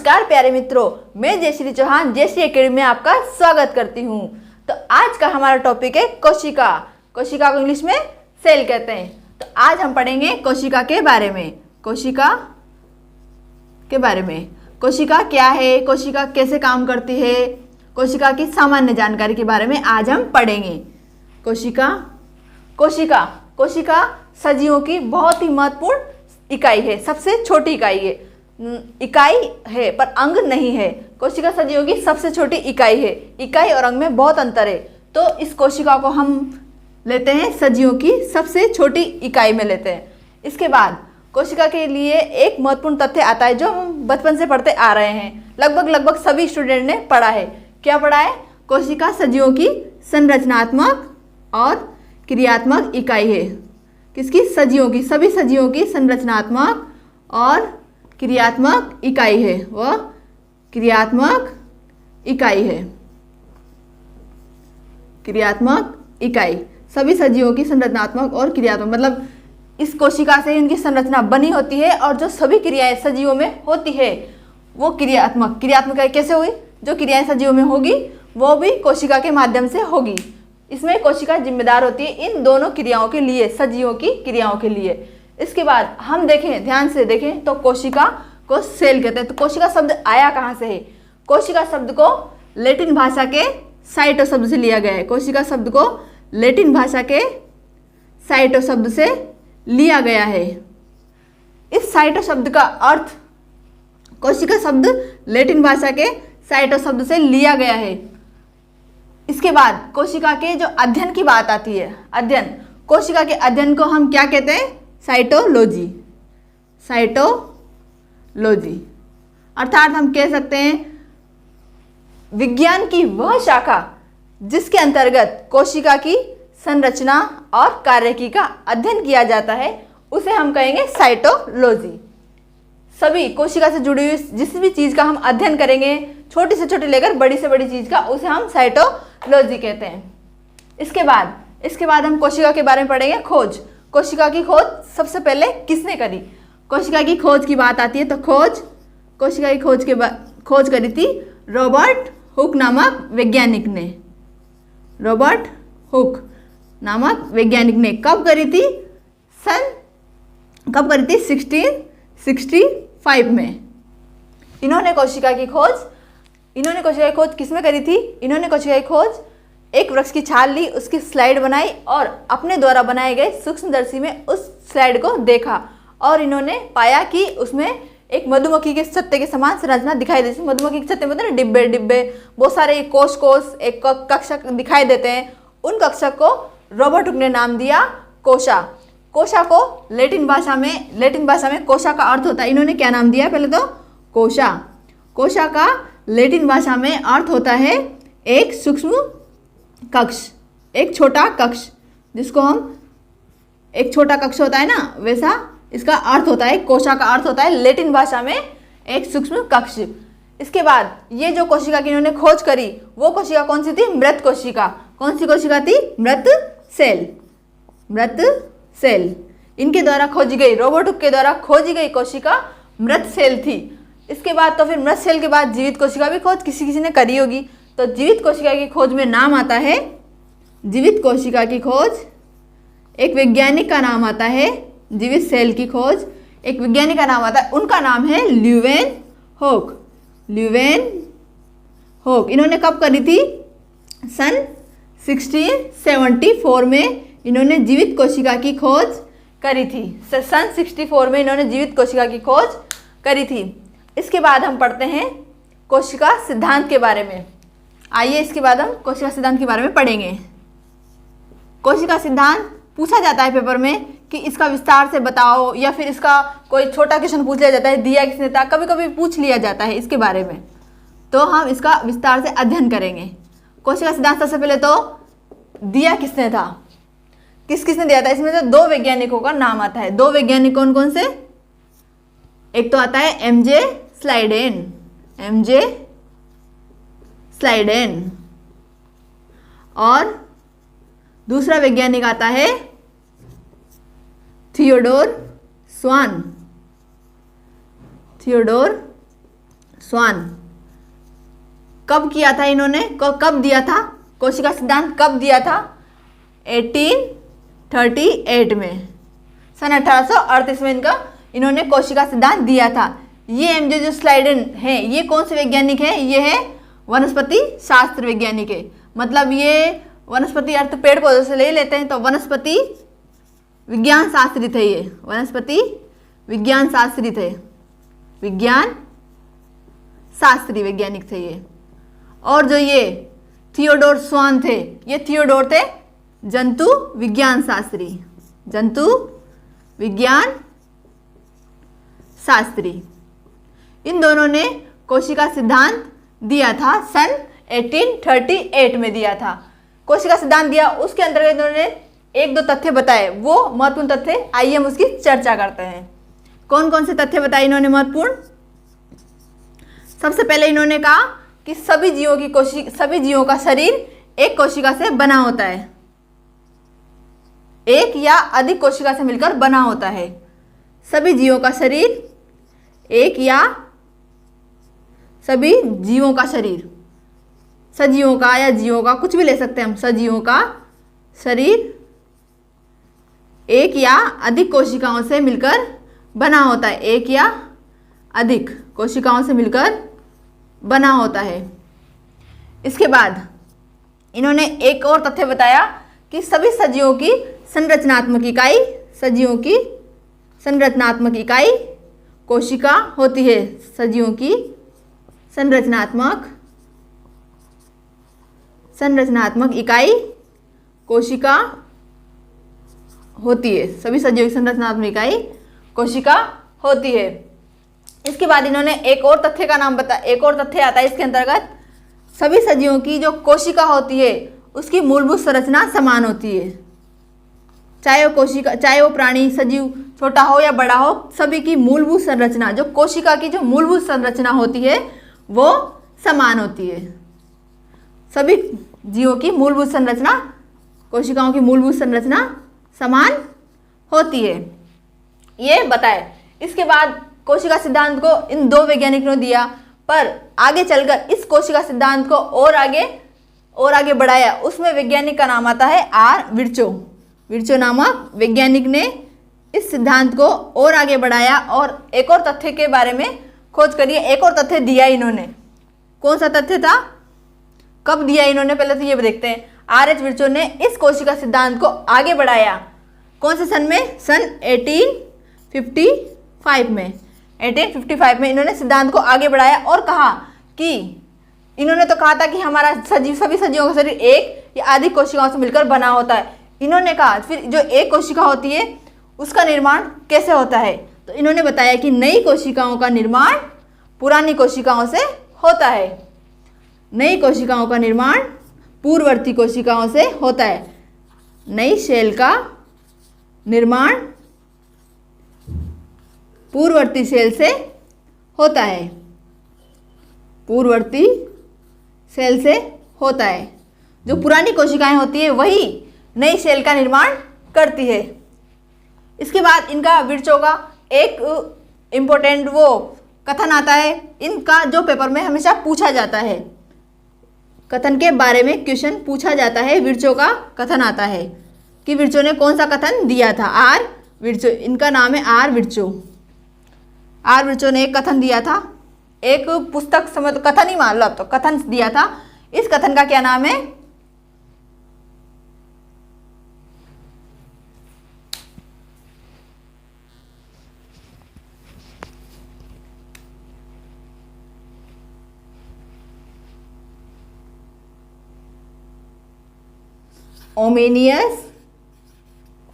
नमस्कार प्यारे मित्रों, मैं जयश्री चौहान जयश्री एकेडमी में आपका स्वागत करती हूँ। तो आज का हमारा टॉपिक है कोशिका। कोशिका को इंग्लिश में सेल कहते हैं। तो आज हम पढ़ेंगे कोशिका के बारे में। कोशिका के बारे में, कोशिका क्या है, कोशिका कैसे काम करती है, कोशिका की सामान्य जानकारी के बारे में आज हम पढ़ेंगे। कोशिका कोशिका कोशिका सजीवों की बहुत ही महत्वपूर्ण इकाई है, सबसे छोटी इकाई है। इकाई है पर अंग नहीं है। कोशिका सजीवों की सबसे छोटी इकाई है। इकाई और अंग में बहुत अंतर है। तो इस कोशिका को हम लेते हैं सजीवों की सबसे छोटी इकाई में लेते हैं। इसके बाद कोशिका के लिए एक महत्वपूर्ण तथ्य आता है जो हम बचपन से पढ़ते आ रहे हैं। लगभग सभी स्टूडेंट ने पढ़ा है। क्या पढ़ा है? कोशिका सजीवों की संरचनात्मक और क्रियात्मक इकाई है। किसकी? सजीवों की, सभी सजीवों की संरचनात्मक और क्रियात्मक इकाई है। वह क्रियात्मक इकाई है। क्रियात्मक इकाई सभी सजीवों की संरचनात्मक और क्रियात्मक, मतलब इस कोशिका से उनकी संरचना बनी होती है और जो सभी क्रियाएं सजीवों में होती है वो क्रियात्मक इकाई कैसे हुई? जो क्रियाएं सजीवों में होगी वो भी कोशिका के माध्यम से होगी। इसमें कोशिका जिम्मेदार होती है इन दोनों क्रियाओं के लिए, सजीवों की क्रियाओं के लिए। इसके बाद हम देखें, ध्यान से देखें तो कोशिका को सेल कहते हैं। तो कोशिका शब्द आया कहाँ से है? कोशिका शब्द को लैटिन भाषा के साइटो शब्द से लिया गया है। कोशिका शब्द को लैटिन भाषा के साइटो शब्द से लिया गया है। इस साइटो शब्द का अर्थ, कोशिका शब्द लैटिन भाषा के साइटो शब्द से लिया गया है। इसके बाद कोशिका के जो अध्ययन की बात आती है, अध्ययन, कोशिका के अध्ययन को हम क्या कहते हैं? साइटोलॉजी। साइटोलॉजी अर्थात हम कह सकते हैं विज्ञान की वह शाखा जिसके अंतर्गत कोशिका की संरचना और कार्यकी का अध्ययन किया जाता है, उसे हम कहेंगे साइटोलॉजी। सभी कोशिका से जुड़ी हुई जिस भी चीज़ का हम अध्ययन करेंगे, छोटी से छोटी लेकर बड़ी से बड़ी चीज़ का, उसे हम साइटोलॉजी कहते हैं। इसके बाद हम कोशिका के बारे में पढ़ेंगे। खोज, कोशिका की खोज सबसे पहले किसने करी? कोशिका की खोज की बात आती है तो कोशिका की खोज करी थी रॉबर्ट हुक नामक वैज्ञानिक ने। रॉबर्ट हुक नामक वैज्ञानिक ने कब करी थी? 1665 में। इन्होंने कोशिका की खोज किसमें करी थी? इन्होंने कोशिका की खोज एक वृक्ष की छाल ली, उसकी स्लाइड बनाई और अपने द्वारा बनाए गए सूक्ष्मदर्शी में उस स्लाइड को देखा और इन्होंने पाया कि उसमें एक मधुमक्खी के छत्ते के समान संरचना दिखाई देती है। मधुमक्खी के छत्ते मतलब डिब्बे बहुत सारे कोश एक कक्षक दिखाई देते हैं। उन कक्षक को रॉबर्ट हुक ने नाम दिया कोशा। कोशा को लैटिन भाषा में कोशा का अर्थ होता है, इन्होंने क्या नाम दिया? पहले तो कोशा। कोशा का लैटिन भाषा में अर्थ होता है एक सूक्ष्म कक्ष, एक छोटा कक्ष, जिसको हम एक छोटा कक्ष होता है ना, वैसा इसका अर्थ होता है। कोशा का अर्थ होता है लैटिन भाषा में एक सूक्ष्म कक्ष। इसके बाद ये जो कोशिका की इन्होंने खोज करी वो कोशिका कौन सी थी? मृत कोशिका। कौन सी कोशिका थी? मृत सेल। इनके द्वारा खोजी गई, रॉबर्ट हुक के द्वारा खोजी गई कोशिका मृत सेल थी। इसके बाद तो फिर मृत सेल के बाद जीवित कोशिका भी खोज किसी ने करी होगी। तो जीवित कोशिका की खोज में नाम आता है, जीवित कोशिका की खोज एक वैज्ञानिक का नाम आता है। जीवित सेल की खोज एक वैज्ञानिक का नाम आता है, उनका नाम है ल्यूवेनहोक। इन्होंने कब करी थी? सन 1674 में इन्होंने जीवित कोशिका की खोज करी थी। सन 64 में इन्होंने जीवित कोशिका की खोज करी थी। इसके बाद हम पढ़ते हैं कोशिका सिद्धांत के बारे में। आइए इसके बाद हम कोशिका सिद्धांत के बारे में पढ़ेंगे। कोशिका सिद्धांत पूछा जाता है पेपर में कि इसका विस्तार से बताओ, या फिर इसका कोई छोटा क्वेश्चन पूछ लिया जाता है, दिया किसने था, कभी कभी पूछ लिया जाता है इसके बारे में। तो हम इसका विस्तार से अध्ययन करेंगे। कोशिका सिद्धांत सबसे पहले तो दिया किसने था, किसने दिया था? इसमें तो दो वैज्ञानिकों का नाम आता है। दो वैज्ञानिक कौन कौन से? एक तो आता है एमजे स्लाइडेन और दूसरा वैज्ञानिक आता है थियोडोर स्वान। स्वान कब किया था इन्होंने, कब दिया था कोशिका सिद्धांत, कब दिया था? 1838 में, सन 1838 में इन्होंने कोशिका सिद्धांत दिया था। ये जो स्लाइड है ये कौन से वैज्ञानिक है? ये है वनस्पति शास्त्र वैज्ञानिक है। मतलब ये वनस्पति अर्थ पेड़ पौधों से ले लेते हैं, तो वनस्पति विज्ञान शास्त्री थे ये, वनस्पति विज्ञान शास्त्री थे, विज्ञान शास्त्री वैज्ञानिक थे ये। और जो ये थियोडोर स्वान थे, ये थियोडोर थे जंतु विज्ञान शास्त्री, जंतु विज्ञान शास्त्री। इन दोनों ने कोशिका सिद्धांत दिया था, सन 1838 में दिया था। कोशिका सिद्धांत दिया, उसके अंतर्गत इन्होंने एक दो तथ्य बताए, वो महत्वपूर्ण तथ्य, आइए हम उसकी चर्चा करते हैं। कौन कौन से तथ्य बताए इन्होंने महत्वपूर्ण? सबसे पहले इन्होंने कहा कि सभी जीवों का शरीर एक कोशिका से बना होता है, एक या अधिक कोशिका से मिलकर बना होता है। सभी जीवों का शरीर एक या सभी जीवों का शरीर, सजीवों का या जीवों का, कुछ भी ले सकते हैं हम, सजीवों का शरीर एक या अधिक कोशिकाओं से मिलकर बना होता है, एक या अधिक कोशिकाओं से मिलकर बना होता है। इसके बाद इन्होंने एक और तथ्य बताया कि सभी सजीवों की संरचनात्मक इकाई, सजीवों की संरचनात्मक इकाई कोशिका होती है। सजीवों की संरचनात्मक इकाई कोशिका होती है, सभी सजीवों की संरचनात्मक इकाई कोशिका होती है। इसके बाद इन्होंने एक और तथ्य का नाम बताया, एक और तथ्य आता है इसके अंतर्गत, सभी सजीवों की जो कोशिका होती है उसकी मूलभूत संरचना समान होती है। चाहे वो प्राणी सजीव छोटा हो या बड़ा हो, सभी की मूलभूत संरचना, जो कोशिका की जो मूलभूत संरचना होती है वो समान होती है। सभी जीवों की मूलभूत संरचना, कोशिकाओं की मूलभूत संरचना समान होती है, ये बताए। इसके बाद कोशिका सिद्धांत को इन दो वैज्ञानिकों ने दिया, पर आगे चलकर इस कोशिका सिद्धांत को और आगे बढ़ाया। उसमें वैज्ञानिक का नाम आता है आर विर्चो। विर्चो नामक वैज्ञानिक ने इस सिद्धांत को और आगे बढ़ाया और एक और तथ्य के बारे में खोज करिए, एक और तथ्य दिया इन्होंने। कौन सा तथ्य था, कब दिया इन्होंने, पहले तो ये देखते हैं। आर एच विर्चो ने इस कोशिका सिद्धांत को आगे बढ़ाया, कौन से सन में? सन 1855 में। 1855 में इन्होंने सिद्धांत को आगे बढ़ाया और कहा कि इन्होंने तो कहा था कि हमारा सभी सजीवों का शरीर एक या अधिक कोशिकाओं से मिलकर बना होता है। इन्होंने कहा फिर जो एक कोशिका होती है उसका निर्माण कैसे होता है, तो इन्होंने बताया कि नई कोशिकाओं का निर्माण पुरानी कोशिकाओं से होता है, नई कोशिकाओं का निर्माण पूर्ववर्ती कोशिकाओं से होता है। नई सेल का निर्माण पूर्ववर्ती सेल से होता है, पूर्ववर्ती सेल से होता है। जो पुरानी कोशिकाएं होती है वही नई सेल का निर्माण करती है। इसके बाद इनका विर्चो का एक इम्पोर्टेंट वो कथन आता है, इनका जो पेपर में हमेशा पूछा जाता है, कथन के बारे में क्वेश्चन पूछा जाता है। विर्चो का कथन आता है कि विर्चो ने कौन सा कथन दिया था। आर विर्चो, इनका नाम है आर विर्चो। आर विर्चो ने एक कथन दिया था, एक पुस्तक समझ, कथन ही मान लो अब तो, कथन दिया था। इस कथन का क्या नाम है?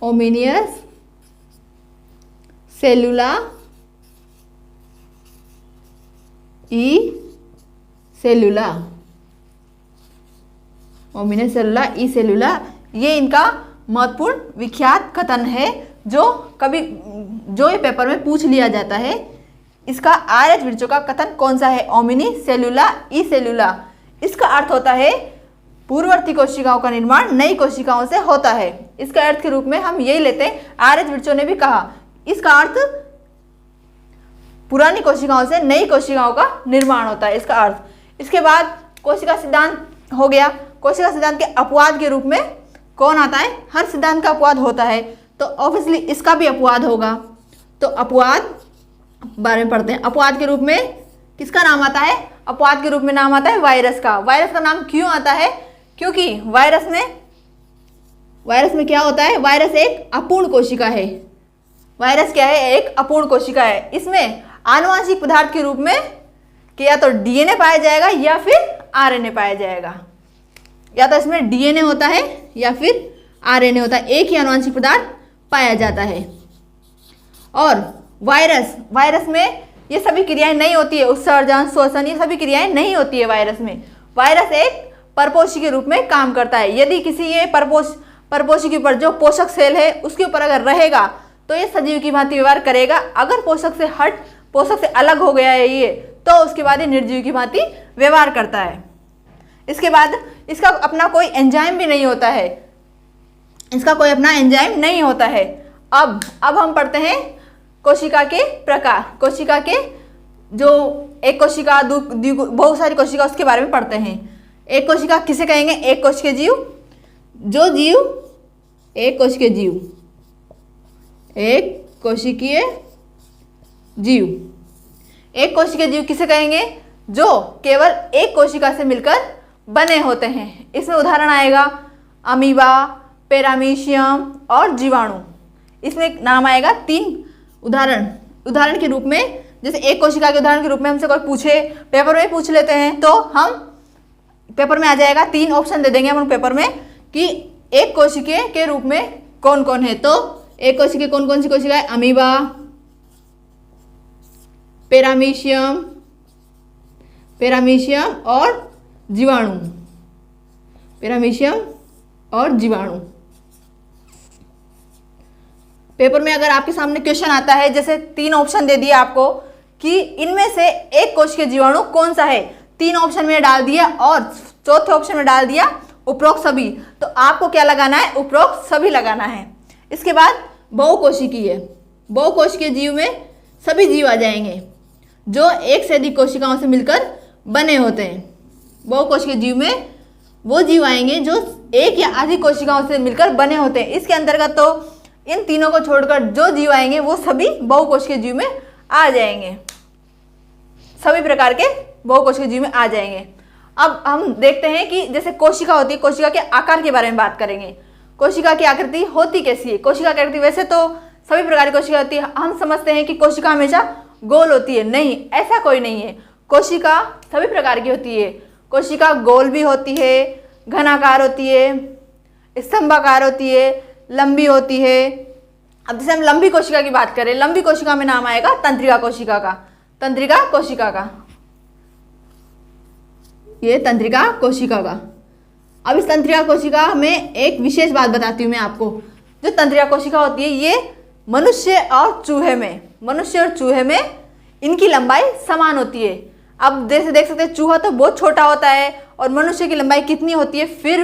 ओमेनियस सेलुला ई सेलुला, ओमिनस सेलुला ई सेलुला, ये इनका महत्वपूर्ण विख्यात कथन है जो ये पेपर में पूछ लिया जाता है। इसका आर एच विर्चो का कथन कौन सा है? ओमिनी सेलुला ई सेलुला। इसका अर्थ होता है पूर्ववर्ती कोशिकाओं का निर्माण नई कोशिकाओं से होता है। इसका अर्थ के रूप में हम यही लेते हैं। आर एच विर्चो ने भी कहा इसका अर्थ पुरानी कोशिकाओं से नई कोशिकाओं का निर्माण होता है, इसका अर्थ। इसके बाद कोशिका सिद्धांत हो गया। कोशिका सिद्धांत के अपवाद के रूप में कौन आता है? हर सिद्धांत का अपवाद होता है, तो ऑब्वियसली इसका भी अपवाद होगा। तो अपवाद बारे में पढ़ते हैं। अपवाद के रूप में किसका नाम आता है? अपवाद के रूप में नाम आता है वायरस का। वायरस का नाम क्यों आता है? क्योंकि वायरस में क्या होता है? वायरस एक अपूर्ण कोशिका है। वायरस क्या है? एक अपूर्ण कोशिका है। इसमें आनुवंशिक पदार्थ के रूप में कि या तो डीएनए पाया जाएगा या फिर आरएनए पाया जाएगा। या तो इसमें डीएनए होता है या फिर आरएनए होता है, एक ही आनुवंशिक पदार्थ पाया जाता है। और वायरस में ये सभी क्रियाएं नहीं होती है, उत्सर्जन, श्वसन, ये सभी क्रियाएं नहीं होती है वायरस में। वायरस एक परपोषी के रूप में काम करता है। यदि किसी ये परपोषी के ऊपर जो पोषक सेल है उसके ऊपर अगर रहेगा तो ये सजीव की भांति व्यवहार करेगा। अगर पोषक से अलग हो गया है ये, तो उसके बाद ये निर्जीव की भांति व्यवहार करता है। इसके बाद इसका अपना कोई एंजाइम भी नहीं होता है। इसका कोई अपना एंजाइम नहीं होता है। अब हम पढ़ते हैं कोशिका के प्रकार। कोशिका के जो एक कोशिका, बहुत सारी कोशिका, उसके बारे में पढ़ते हैं। एक कोशिका किसे कहेंगे? एक कोशिकीय जीव। जो जीव एक कोशिकीय जीव, एक कोशिकीय जीव। एक कोशिकीय जीव किसे कहेंगे? जो केवल एक कोशिका से मिलकर बने होते हैं। इसमें उदाहरण आएगा अमीबा, पैरामीशियम और जीवाणु। इसमें नाम आएगा 3 उदाहरण के रूप में। जैसे एक कोशिका के उदाहरण के रूप में हमसे कोई पूछे, पेपर में पूछ लेते हैं, तो हम पेपर में आ जाएगा 3 ऑप्शन दे देंगे हम पेपर में कि एक कोशिकीय के रूप में कौन कौन है। तो एक कोशिकीय कौन कौन सी कोशिका है? अमीबा, पैरामीशियम और जीवाणु। पैरामीशियम और जीवाणु। पेपर में अगर आपके सामने क्वेश्चन आता है, जैसे 3 ऑप्शन दे दिया आपको कि इनमें से एक कोशिकीय जीवाणु कौन सा है, 3 ऑप्शन में डाल दिया और चौथे ऑप्शन में डाल दिया उपरोक्त सभी, तो आपको क्या लगाना है? उपरोक्त सभी लगाना है। इसके बाद बहुकोशिकीय जीव में सभी जीव आ जाएंगे जो एक से अधिक कोशिकाओं से मिलकर बने होते हैं। बहुकोशिकीय जीव में वो जीव आएंगे जो एक या अधिक कोशिकाओं से मिलकर बने होते हैं। इसके अंतर्गत तो इन तीनों को छोड़कर जो जीव आएंगे वो सभी बहुकोशिकीय जीव में आ जाएंगे। सभी प्रकार के बहुकोशिकीय जीव में आ जाएंगे। अब हम देखते हैं कि जैसे कोशिका होती है, कोशिका के आकार के बारे में बात करेंगे। कोशिका की आकृति होती कैसी है? कोशिका की आकृति वैसे तो सभी प्रकार की कोशिका होती है। हम समझते हैं कि कोशिका हमेशा गोल होती है, नहीं, ऐसा कोई नहीं है। कोशिका सभी प्रकार की होती है। कोशिका गोल भी होती है, घनाकार होती है, स्तंभाकार होती है, लंबी होती है। अब जैसे हम लंबी कोशिका की बात करें, लंबी कोशिका में नाम आएगा तंत्रिका कोशिका का। तंत्रिका कोशिका का, ये तंत्रिका कोशिका का। अब इस तंत्रिका कोशिका में एक विशेष बात बताती हूँ मैं आपको। जो तंत्रिका कोशिका होती है ये मनुष्य और चूहे में इनकी लंबाई समान होती है। अब जैसे देख सकते हैं चूहा तो बहुत छोटा होता है और मनुष्य की लंबाई कितनी होती है, फिर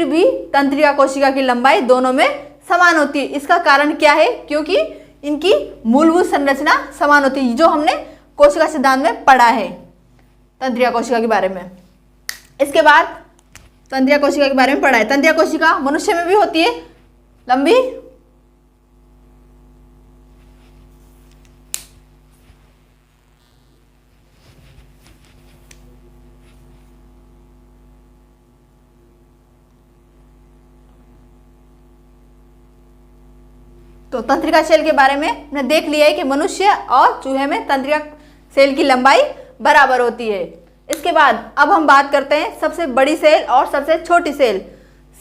भी तंत्रिका कोशिका की लंबाई दोनों में समान होती है। इसका कारण क्या है? क्योंकि इनकी मूलभूत संरचना समान होती है, जो हमने कोशिका सिद्धांत में पढ़ा है तंत्रिका कोशिका के बारे में। इसके बाद तंत्रिका कोशिका के बारे में पढ़ा है। तंत्रिका कोशिका मनुष्य में भी होती है लंबी, तो तंत्रिका सेल के बारे में हमने देख लिया है कि मनुष्य और चूहे में तंत्रिका सेल की लंबाई बराबर होती है। इसके बाद अब हम बात करते हैं सबसे बड़ी सेल और सबसे छोटी सेल।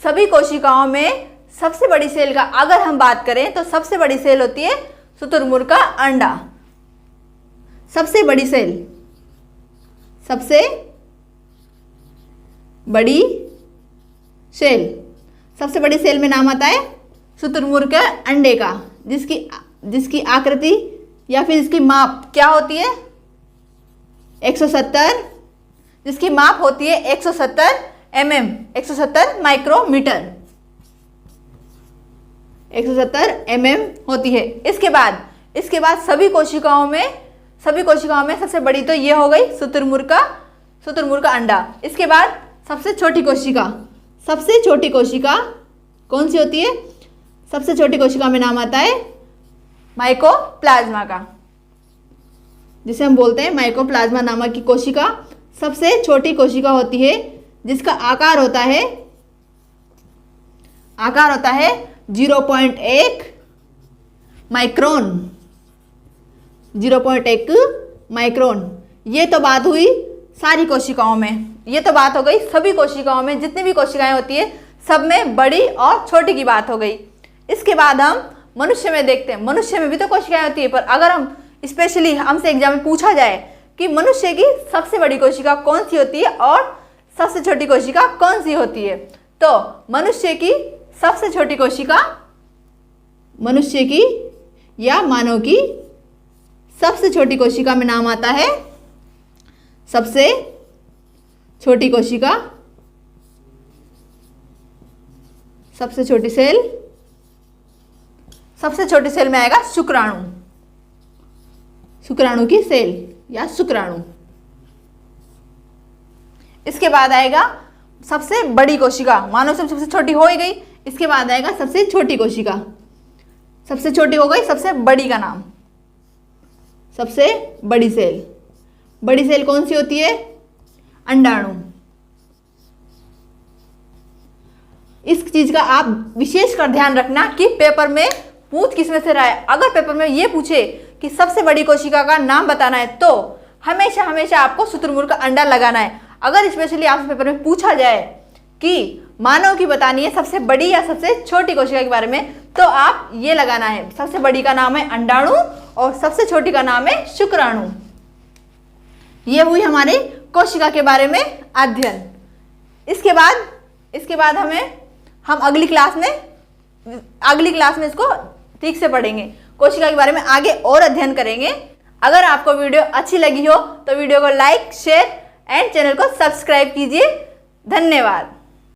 सभी कोशिकाओं में सबसे बड़ी सेल का अगर हम बात करें तो सबसे बड़ी सेल होती है शुतुरमुर्ग का अंडा। सबसे बड़ी सेल में नाम आता है शुतुरमुर्ग के अंडे का, जिसकी आकृति या फिर इसकी माप क्या होती है? 170, जिसकी माप होती है 170 mm, 170 माइक्रोमीटर, 170 mm होती है। इसके बाद सभी कोशिकाओं में सभी कोशिकाओं में सबसे बड़ी तो ये हो गई शुतुरमुर्ग का अंडा। इसके बाद सबसे छोटी कोशिका कौन सी होती है? सबसे छोटी कोशिका में नाम आता है माइकोप्लाज्मा का, जिसे हम बोलते हैं माइकोप्लाज्मा नामक की कोशिका सबसे छोटी कोशिका होती है, जिसका आकार होता है 0.1 माइक्रोन। 0.1 माइक्रोन। ये तो बात हुई सारी कोशिकाओं में, ये तो बात हो गई सभी कोशिकाओं में, जितनी भी कोशिकाएं होती है सब में बड़ी और छोटी की बात हो गई। इसके बाद हम मनुष्य में देखते हैं। मनुष्य में भी तो कोशिकाएं होती है, पर अगर हम स्पेशली हमसे एग्जाम में पूछा जाए कि मनुष्य की सबसे बड़ी कोशिका कौन सी होती है और सबसे छोटी कोशिका कौन सी होती है, तो मनुष्य की सबसे छोटी कोशिका, मनुष्य की या मानव की सबसे छोटी कोशिका में नाम आता है, सबसे छोटी कोशिका, सबसे छोटी सेल, सबसे छोटी सेल में आएगा शुक्राणु, शुक्राणु की सेल या शुक्राणु। इसके बाद आएगा सबसे बड़ी कोशिका, मानव सेल सबसे छोटी हो ही गई। इसके बाद आएगा सबसे छोटी कोशिका, सबसे छोटी हो गई, सबसे बड़ी का नाम, सबसे बड़ी सेल। बड़ी सेल कौन सी होती है? अंडाणु। इस चीज का आप विशेष कर ध्यान रखना कि पेपर में पूछ किस में से रहा है। अगर पेपर में ये पूछे कि सबसे बड़ी कोशिका का नाम बताना है तो हमेशा हमेशा आपको शुतुरमुर्ग का अंडा लगाना है। अगर स्पेशली आपसे पेपर में पूछा जाए कि मानव की बतानी है सबसे बड़ी या सबसे छोटी कोशिका के बारे में, तो आप ये लगाना है, सबसे बड़ी का नाम है अंडाणु और सबसे छोटी का नाम है शुक्राणु। ये हुई हमारे कोशिका के बारे में अध्ययन। इसके बाद हम अगली क्लास में इसको ठीक से पढ़ेंगे, कोशिका के बारे में आगे और अध्ययन करेंगे। अगर आपको वीडियो अच्छी लगी हो तो वीडियो को लाइक, शेयर एंड चैनल को सब्सक्राइब कीजिए। धन्यवाद।